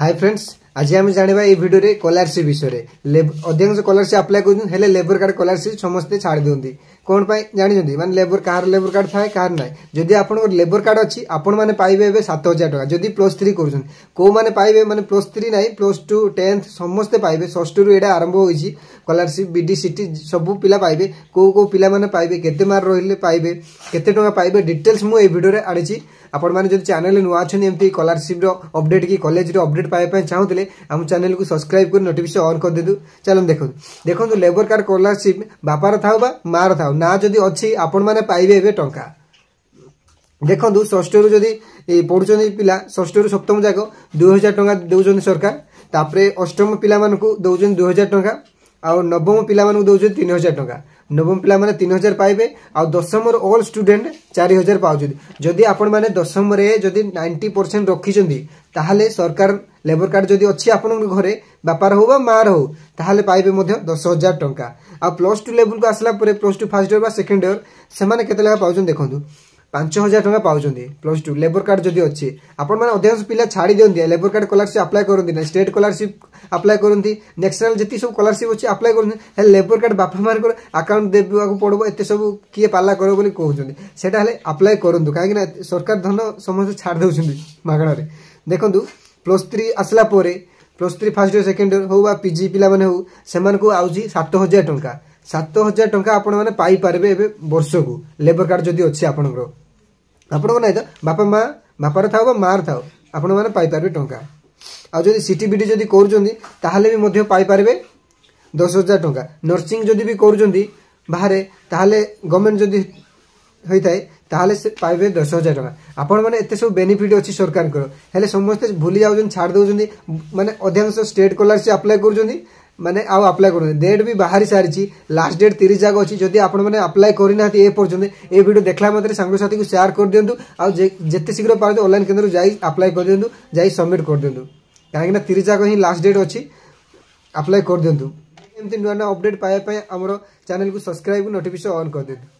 Hi friends, आज आम जाना ये भिडियो रे स्कॉलरशिप विषय में अधिकांश स्कॉलरशिप अप्लाई कर लेबर कार्ड स्कॉलरशिप समस्ते छाड़ दिखती कौन जानी माने लेबर कार लेबर कार्ड थाए कार ना जदि आप लेबर कार्ड अच्छी आपण मैंने पाइबे 7,000 टका जदि +3 कर कौ मैंने पाइबे माने +3 ना +2 10th समस्ते पाइबे 6 रु एटा आरंभ होई स्कॉलरशिप बीडी सीटी सब पिला पाइबे को पिला माने पाइबे केते मार्क रहिले पाइबे केते टका पाइबे डिटेल्स मु ए वीडियो रे आड़िछि आपण माने जदि चैनल नुआ अछन एमती स्कॉलरशिप रो अपडेट की कॉलेज रो अपडेट पाए पय चाहुतले हम चैनल को सब्सक्राइब कर नोटिफिकेशन ऑन कर देदु। चलो देखो लेबर कार्ड स्कॉलरशिप बापार थाउ बा मार थाउ ना जदि अच्छी आपण माने पाइबे एबे टंका देखो षष्ठ रु जदि पढ़ुचंदी पिला षष्ठ रु सप्तम जाक 2000 टंका दउचंदी सरकार तापरे अष्टम पिला मानकु दउचंदी 2000 टंका आ नवम पिला मानकु दउचंदी 3000 टंका नवम पिला माने 3000 पाइबे आ दशम ऑल स्टूडेंट 4000 पाउचंदी जदि आपण माने दशम रे जदि 90% रखिचंदी ताहाले सरकार लेबर कार्ड जदि अच्छी आपण घरे बापार हो बा मार हो ताहाले पाइबे मध्य 10,000 टंका आ +2 लेवल को आसला परे +2 फर्स्ट ईयर बा सेकंड ईयर से माने केते लगा पाउचन देखंतु 5,000 टंका पाउचंदी +2 लेबर कार्ड जदि अच्छी आपण माने अधिकांश पिला छाड़ी दियंती लेबर कार्ड स्कॉलरशिप अप्लाई करंती ना स्टेट स्कॉलरशिप अप्लाई करंती नेशनल जति सब स्कॉलरशिप अच्छी अप्लाई करंती लेबर कार्ड बापा मान अकाउंट देबा को पड़बो एते सब किए पाला करो बोली कहउचंदी सेटा हले अप्लाई करंतु काहे कि ना सरकार धन समस्त छाड़ दउचंदी मागणा रे देखंतु +3 आसला परे +3 फर्स्ट ईयर सेकंड ईयर हो बा पीजी पिला माने हो सेमान को आउजी 7,000 टंका 7,000 टंका आपण माने पाई पारबे एबे वर्ष को लेबर कार्ड जदि अच्छी आपणरो आपण नै तो बापा माँ बापार थाओ बा मार थाओ आपण माने पाई पारबे टंका आ जदि सीटीबीडी जदि करूचंदी ताहाले भी मध्य पाई पारबे 10,000 टंका नर्सिंग जदि भी करूचंदी बाहरे ताहाले गवर्नमेंट जदि होइताय ताहाले से पाइबे 10,000 टका आपण माने एते सब बेनिफिट अछि सरकार को हेले समस्त भूली जाउछन छाड़ दउछन माने अधिकांश स्टेट स्कॉलरशिप अप्लाई करूछन माने आउ अप्लाई करू डेट भी बाहरी सारिछि लास्ट डेट 30 जाग अछि जदि आपण माने अप्लाई करिना ए पर्यंत ए वीडियो देखला मात्रे संग साथी को शेयर कर दियंतु आ जेते शीघ्र पारते ऑनलाइन केंद्र जाई अप्लाई कर दियंतु जाई सबमिट कर दियंतु काहे ना 30 जाग ही लास्ट डेट अछि अप्लाई कर दियंतु एमती नुआ अपडेट पाए हमरो चैनल को सब्सक्राइब नोटिफिकेशन ऑन कर दियंतु।